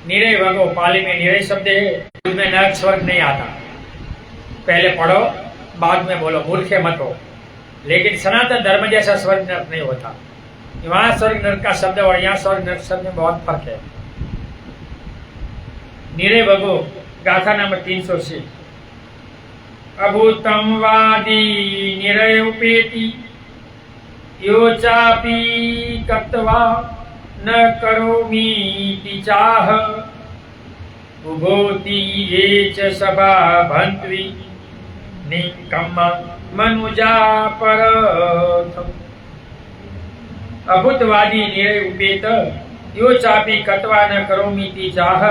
निरय वगो पाली में निरय शब्द है, उसमें नरक स्वर्ग नहीं आता। पहले पढ़ो बाद में बोलो, मूर्खे मत हो। लेकिन सनातन धर्म जैसा स्वर्ग नरक नहीं होता। वहां स्वर्ग नरक का शब्द और यहाँ स्वर्ग नरक शब्द में बहुत फर्क है। निरय वगो गाथा नंबर 300 से। अभूतम वादी निरय उपेति यो चापि कर्तवा न करोमीति चाह उभोति ये च सभा भंत्वी निकम्म मनुजा परथम। अभूतवादी निरय उपेत यो चापि कर्तवा न करोमीति चाह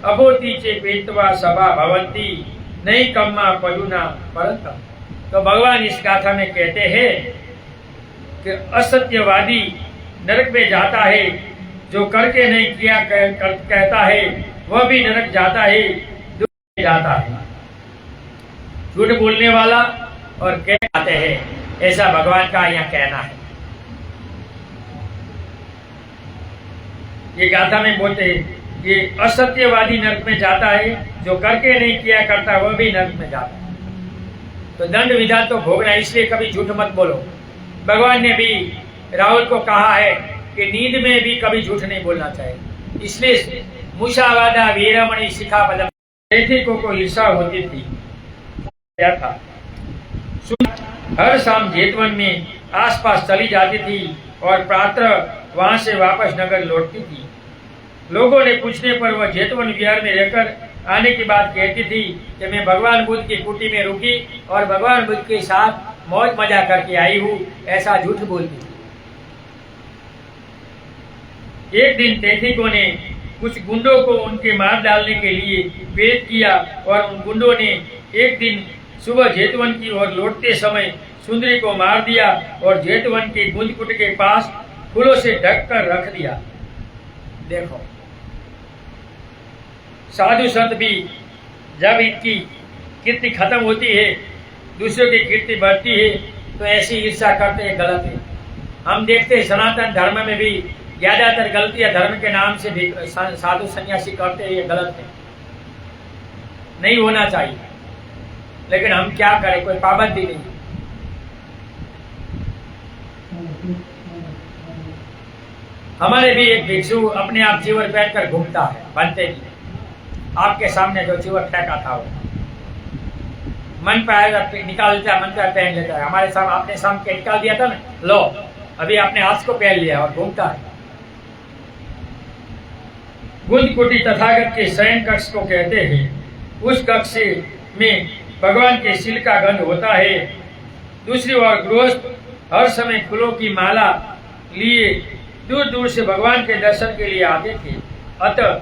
अभूति चे पेत्वा सभा भवन्ति नहीं कम्मा पयुना परतम। तो भगवान इस गाथा में कहते हैं कि असत्यवादी नरक में जाता है, जो करके नहीं किया कहता है वह भी नरक जाता है, जाता है। झूठ बोलने वाला और कह जाते हैं, ऐसा भगवान का यहाँ कहना है। ये गाथा में बोलते हैं ये असत्यवादी नरक में जाता है, जो करके नहीं किया करता वह भी नरक में जाता है। तो दंड विधान तो भोगना, इसलिए कभी झूठ मत बोलो। भगवान ने भी राहुल को कहा है कि नींद में भी कभी झूठ नहीं बोलना चाहिए। इसलिए मुशावादा वीरमणि शिखा बलम को ईर्षा होती थी। क्या था? हर शाम जेतवन में आसपास चली जाती थी और प्रातः वहां से वापस नगर लौटती थी। लोगों ने पूछने पर वह जेतवन विहार में रहकर आने की बात कहती थी कि मैं भगवान बुद्ध की कुटी में रुकी और भगवान बुद्ध के साथ मौज मजा करके आई हूँ, ऐसा झूठ बोलती थी। एक दिन तैथिकों ने कुछ गुंडों को उनके मार डालने के लिए प्रेरित किया और उन गुंडों ने एक दिन सुबह जेतवन की ओर लौटते समय सुंदरी को मार दिया और जेतवन के गुंजकुट के पास फूलों से ढककर रख दिया। देखो, साधु संत भी जब इनकी कीर्ति खत्म होती है, दूसरों की कीर्ति बढ़ती है, तो ऐसी ईर्ष्या करते हैं, गलत है। हम देखते हैं सनातन धर्म में भी ज्यादातर गलतियां धर्म के नाम से भी साधु सन्यासी करते हैं, ये गलत है, नहीं होना चाहिए। लेकिन हम क्या करें, कोई पाबंदी नहीं। हमारे भी एक भिक्षु अपने आप चीवर पहनकर घूमता है, बनते नहीं। आपके सामने जो चीवर फेंका था वो मन पे आएगा निकाल लेता है, मन पे पहन लेता है। हमारे सामने आपने सामने निकाल दिया था ना, लो अभी आपने हाथ को पहन लिया और घूमता है। गुंजकुटी तथागत के शयन कक्ष को कहते हैं। उस कक्ष में भगवान के शील का गंध होता है। दूसरी ओर गृहस्थ हर समय फूलों की माला लिए दूर दूर से भगवान के दर्शन के लिए आते थे। अतः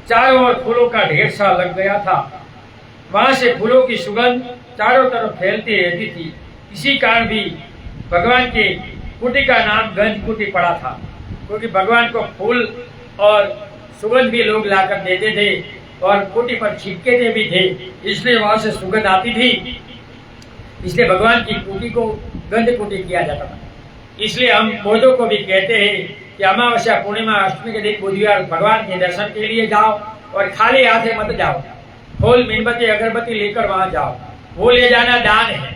चारों ओर फूलों का ढेर सा लग गया था। वहां से फूलों की सुगंध चारों तरफ फैलती रहती थी। इसी कारण भी भगवान के कुटी का नाम गंज कुटी पड़ा था, क्योंकि भगवान को फूल और सुगंध भी लोग लाकर देते थे और कुटी पर छिटके भी थे, इसलिए वहां से सुगंध आती थी। इसलिए भगवान की कुटी को गंध कुटी किया जाता था। इसलिए हम बौद्धों को भी कहते हैं कि अमावस्या पूर्णिमा अष्टमी के दिन बुधवार भगवान के दर्शन के लिए जाओ और खाली हाथे मत जाओ, फूल मोमबत्ती अगरबत्ती लेकर वहां जाओ, वो ले जाना दान है।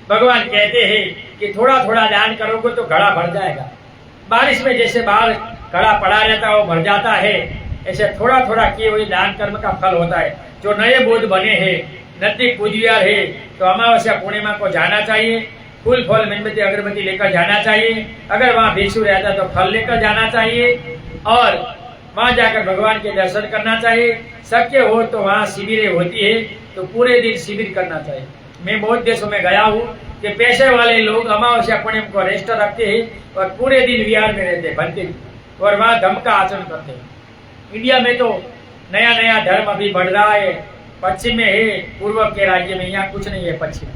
भगवान कहते हैं कि थोड़ा थोड़ा दान करोगे तो घड़ा भर जाएगा। बारिश में जैसे बाहर घड़ा पड़ा रहता है वो भर जाता है, ऐसे थोड़ा थोड़ा किए हुए दान कर्म का फल होता है। जो नए बोध बने हैं, नजदीक बुधवार है, तो अमावस्या पूर्णिमा को जाना चाहिए, फूल फल मोमबत्ती अगरबत्ती लेकर जाना चाहिए। अगर वहाँ भिक्षु रहता तो फल लेकर जाना चाहिए और वहाँ जाकर भगवान के दर्शन करना चाहिए। शक्य हो तो वहाँ शिविरें होती है तो पूरे दिन शिविर करना चाहिए। मैं बहुत देशों में गया हूँ कि पैसे वाले लोग अमावस्या पूर्णिमा को रेस्ट रखते हैं और पूरे दिन विहार में रहते बनते और वहाँ धर्म का आचरण करते हैं। इंडिया में तो नया नया धर्म अभी बढ़ रहा है, पश्चिम में है, पूर्व के राज्य में, यहाँ कुछ नहीं है पश्चिम।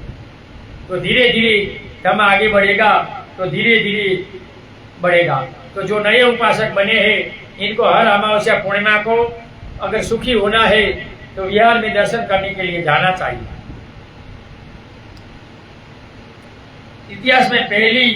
तो धीरे धीरे धर्म आगे बढ़ेगा तो धीरे धीरे बढ़ेगा। तो जो नए उपासक बने हैं इनको हर अमावस्या पूर्णिमा को अगर सुखी होना है तो विहार में दर्शन करने के लिए जाना चाहिए। इतिहास में पहली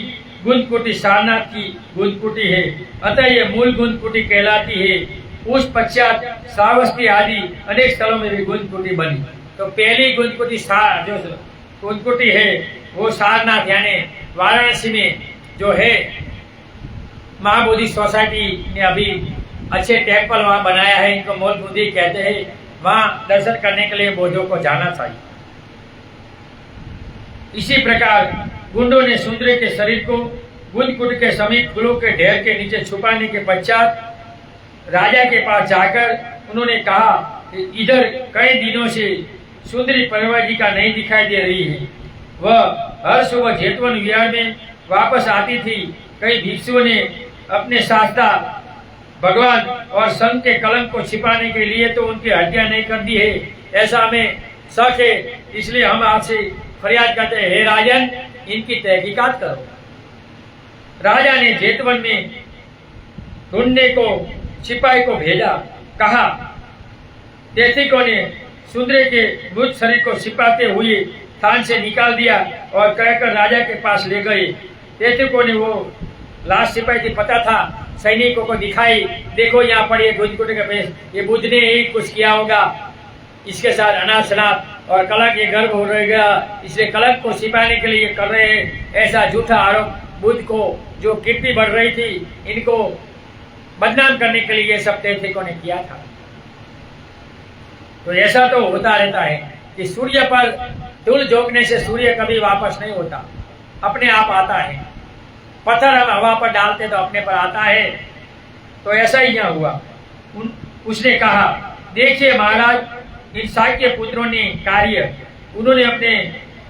गुंजकुटी सारनाथ की गुंजकुटी है, अतः ये मूल गुंजकुटी कहलाती है। उस पश्चात श्रावस्ती आदि अनेक स्थलों में भी गुंज कुटी बनी। तो पहली गुंज कुटी जो गुंज कुटी है वो सारनाथ यानी वाराणसी में जो है महाबोधि सोसाइटी ने अभी अच्छे टेम्पल वहाँ बनाया है, इनको मौल बुद्धि कहते हैं। वहाँ दर्शन करने के लिए बौद्धों को जाना चाहिए। इसी प्रकार गुंडों ने सुंदरी के शरीर को गुंज कुटी के समीप फूलों के ढेर के नीचे छुपाने के पश्चात राजा के पास जाकर उन्होंने कहा कि इधर कई दिनों से सुंदरी परवाजी का नहीं दिखाई दे रही है। वह हर सुबह जेतवन विहार में वापस आती थी। कई भिक्षुओं ने अपने शास्त्रा भगवान और संत के कलंक को छिपाने के लिए तो उनकी हत्या नहीं कर दी है, ऐसा हमें शक है। इसलिए हम आपसे फरियाद करते हैं, हे राजन, इनकी तहकीकात करो। राजा ने जेतवन में ढूंढने को सिपाही को भेजा। कहा तेथिकों ने सुंदरी के मृत शरीर को छिपाते हुए थान से निकाल दिया और कहकर राजा के पास ले गए। तेथिकों ने वो लाश सिपाही थी, पता था, सैनिकों को दिखाई, देखो यहाँ पर ये गुंज कुटी का पेश, ये बुद्ध ने ही कुछ किया होगा, इसके साथ अनाथ शनाथ और कलंक ये गर्भ हो रहेगा, इसलिए कलंक को छिपाने के लिए कर रहे हैं। ऐसा झूठा आरोप बुद्ध को जो कीर्ति बढ़ रही थी इनको बदनाम करने के लिए सब तेथिकों ने किया था। तो ऐसा तो होता रहता है कि सूर्य पर धूल झोंकने से सूर्य कभी वापस नहीं होता, अपने आप आता है। पत्थर हम हवा पर डालते तो अपने पर आता है। तो ऐसा ही यहाँ हुआ। उसने कहा, देखिए महाराज, इन शाक्य पुत्रों ने कार्य, उन्होंने अपने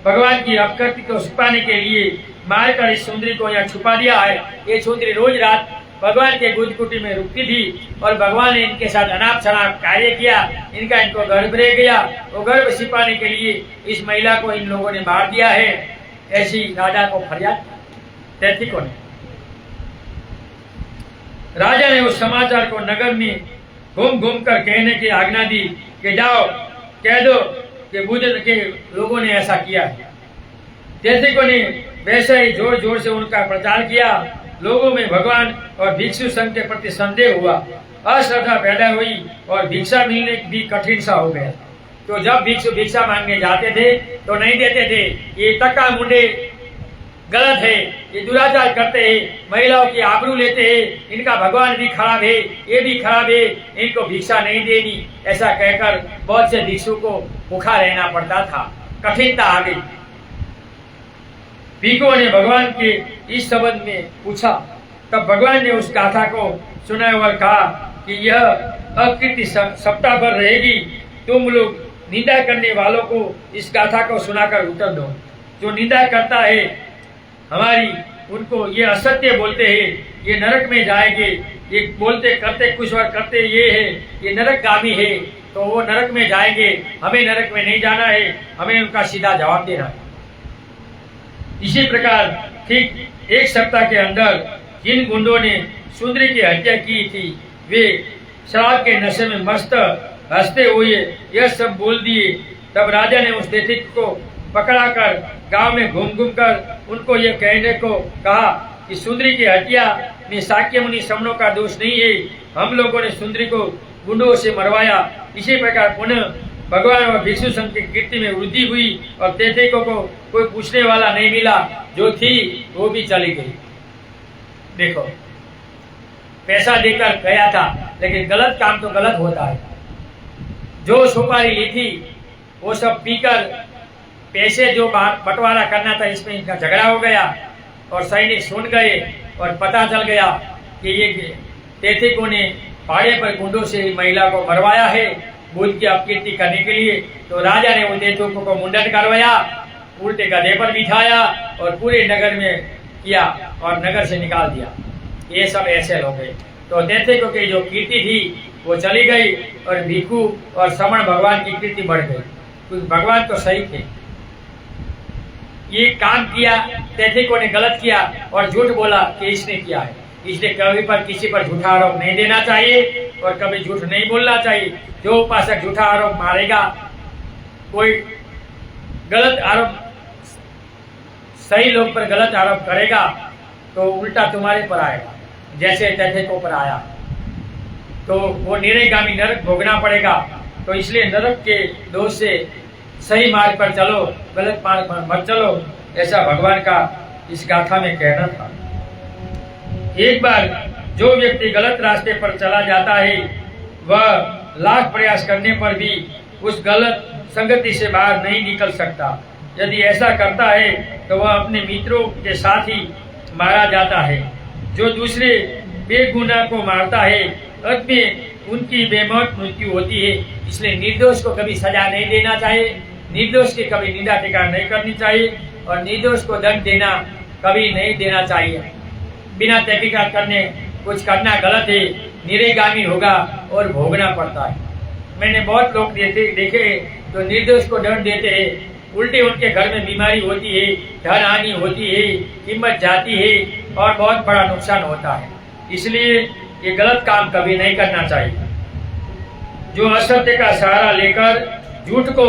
भगवान की अपकृति को छुपाने के लिए मारकर इस सुंदरी को यहाँ छुपा दिया है। ये सुंदरी रोज रात भगवान के गुंज कुटी में रुकती थी और भगवान ने इनके साथ अनाप शनाप कार्य किया, इनको गर्भ रह गया। वो गर्भ छिपाने के लिए इस महिला को इन लोगों ने मार दिया है। ऐसी राजा को फरियाद तेथिकों ने। राजा ने उस समाचार को नगर में घूम घूम कर कहने की आज्ञा दी कि जाओ कह दो कि बुद्ध के लोगों ने ऐसा किया है। तेथिकों ने वैसे ही जोर जोर से उनका प्रचार किया। लोगों में भगवान और भिक्षु संघ के प्रति संदेह हुआ, अश्रद्धा पैदा हुई और भिक्षा मिलने भी कठिन सा हो गया। तो जब भिक्षु भिक्षा मांगने जाते थे तो नहीं देते थे। ये टक्का मुंडे गलत है, ये दुराचार करते हैं, महिलाओं की आबरू लेते हैं, इनका भगवान भी खराब है, ये भी खराब है, इनको भिक्षा नहीं देनी, ऐसा कहकर बहुत से भिक्षु को भूखा रहना पड़ता था। कठिनता आ गई। भिक्षुओं ने भगवान के इस संबंध में पूछा। तब भगवान ने उस गाथा को सुनाया और कहा कि यह अकृति सप्ताह भर रहेगी। तुम लोग निंदा करने वालों को इस गाथा को सुनाकर उत्तर दो। जो निंदा करता है हमारी, उनको ये असत्य बोलते हैं, ये नरक में जाएंगे, ये बोलते करते कुछ और करते ये है, ये नरकगामी है, तो वो नरक में जाएंगे। हमें नरक में नहीं जाना है, हमें उनका सीधा जवाब देना है। इसी प्रकार ठीक एक सप्ताह के अंदर जिन गुंडों ने सुंदरी की हत्या की थी वे शराब के नशे में मस्त हंसते हुए यह सब बोल दिए। तब राजा ने उस तेथिक को पकड़ाकर गांव में घूम घूम कर उनको यह कहने को कहा कि सुंदरी की हत्या में शाक्य मुनि श्रमणों का दोष नहीं है, हम लोगों ने सुंदरी को गुंडों से मरवाया। इसी प्रकार पुनः भगवान और भिक्षु संघ की कीर्ति में वृद्धि हुई और तेथिकों को कोई पूछने वाला नहीं मिला, जो थी वो भी चली गई। देखो, पैसा देकर गया था, लेकिन गलत काम तो गलत होता है। जो सुपारी ली थी वो सब पीकर पैसे जो बंटवारा करना था, इसमें इनका झगड़ा हो गया और सैनिक सुन गए और पता चल गया कि ये तेथिकों ने पहाड़े पर गुंडों से महिला को मरवाया है बुद्ध की अपकीर्ति करने के लिए। तो राजा ने उन तेथिकों को मुंडन करवाया, उल्टे गधे पर बिठाया और पूरे नगर में किया और नगर से निकाल दिया। ये सब ऐसे लोग हैं। तो तेथिकों की जो कीर्ति थी वो चली गई और भिक्षु और श्रमण भगवान की कीर्ति बढ़ गई। कुछ भगवान तो सही थे। ये काम किया, तेथिकों ने गलत किया और झूठ बोला कि इसने किया है। इसलिए कभी पर किसी पर झूठा आरोप नहीं देना चाहिए और कभी झूठ नहीं बोलना चाहिए। जो उपासक झूठा आरोप मारेगा, कोई गलत आरोप सही लोग पर गलत आरोप करेगा तो उल्टा तुम्हारे पर आएगा, जैसे तेथिकों पर आया। तो वो निरयगामी नरक भोगना पड़ेगा। तो इसलिए नरक के दोष से सही मार्ग पर चलो, गलत मार्ग पर मत चलो, ऐसा भगवान का इस गाथा में कहना था। एक बार जो व्यक्ति गलत रास्ते पर चला जाता है वह लाख प्रयास करने पर भी उस गलत संगति से बाहर नहीं निकल सकता। यदि ऐसा करता है तो वह अपने मित्रों के साथ ही मारा जाता है। जो दूसरे बेगुनाह को मारता है अंत में उनकी बेमौत मृत्यु होती है। इसलिए निर्दोष को कभी सजा नहीं देना चाहिए, निर्दोष की कभी निंदा टिप्पणी नहीं करनी चाहिए और निर्दोष को दंड देना कभी नहीं देना चाहिए। बिना तहकीकात करने कुछ करना गलत है, निरयगामी होगा और भोगना पड़ता है। मैंने बहुत लोग देखे तो निर्दोष को दंड देते हैं, उल्टे उनके घर में बीमारी होती है, धन हानि होती है, कीमत जाती है और बहुत बड़ा नुकसान होता है। इसलिए ये गलत काम कभी नहीं करना चाहिए। जो असत्य का सहारा लेकर झूठ को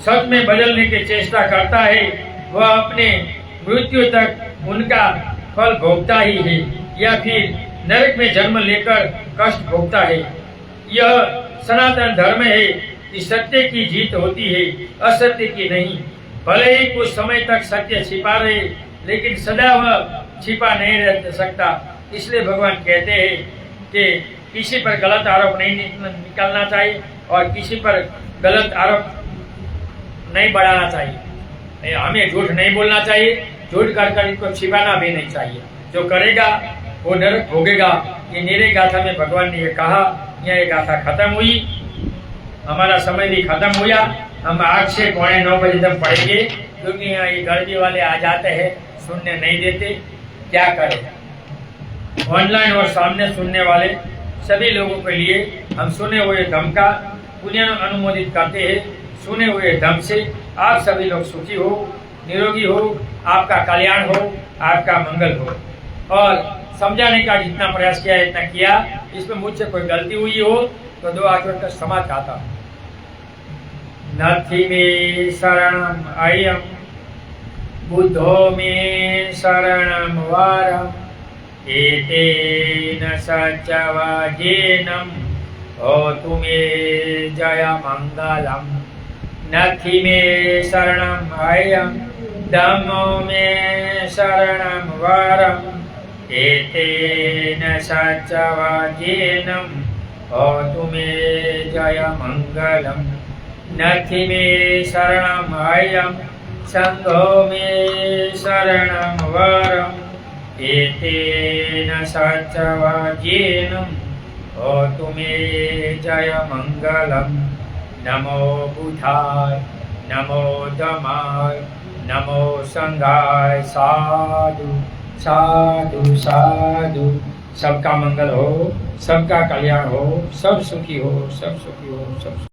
सच में बदलने की चेष्टा करता है वह अपने मृत्यु तक उनका फल भोगता ही है या फिर नरक में जन्म लेकर कष्ट भोगता है। यह सनातन धर्म है कि सत्य की जीत होती है, असत्य की नहीं। भले ही कुछ समय तक सत्य छिपा रहे लेकिन सदा वह छिपा नहीं रह सकता। इसलिए भगवान कहते हैं कि किसी पर गलत आरोप नहीं निकालना चाहिए और किसी पर गलत आरोप नहीं बढ़ाना चाहिए। हमें झूठ नहीं बोलना चाहिए, झूठ कर इनको छिपाना भी नहीं चाहिए। जो करेगा वो नरक भोगेगा। ये निरय गाथा में भगवान ने ये कहा। यहाँ ये गाथा खत्म हुई, हमारा समय भी खत्म हुआ। हम 8 से 9:15 बजे तक पढ़ेंगे क्योंकि यहाँ ये गर्मी वाले आ जाते हैं, सुनने नहीं देते। क्या करें, ऑनलाइन और सामने सुनने वाले सभी लोगों के लिए हम सुने हुए धम्म का पुण्य अनुमोदित करते हैं। सुने हुए धम्म से आप सभी लोग सुखी हो, निरोगी हो, आपका कल्याण हो, आपका मंगल हो। और समझाने का जितना प्रयास किया इतना किया। इसमें मुझसे कोई गलती हुई हो तो 2 हाथ जोड़कर क्षमा चाहता हूँ। नथि मे शरणम अयम बुद्धो मे शरणम वरम एतेन सच्चवजेनम होतु मे जय मंगलम। नथि मे शरणम अयम धम्मो मे शरणम वरम एतेन सच्चवजेनम होतु मे जय मंगलम। नथि मे शरणम अयम संघो मे शरणम वरम एतेन सच्चवजेनम होतु मे जय मंगलम। नमो बुधाय, नमो धम्माय, नमो संघाय। साधु साधु साधु। सबका मंगल हो, सबका कल्याण हो, सब सुखी हो, सब सुखी हो, सब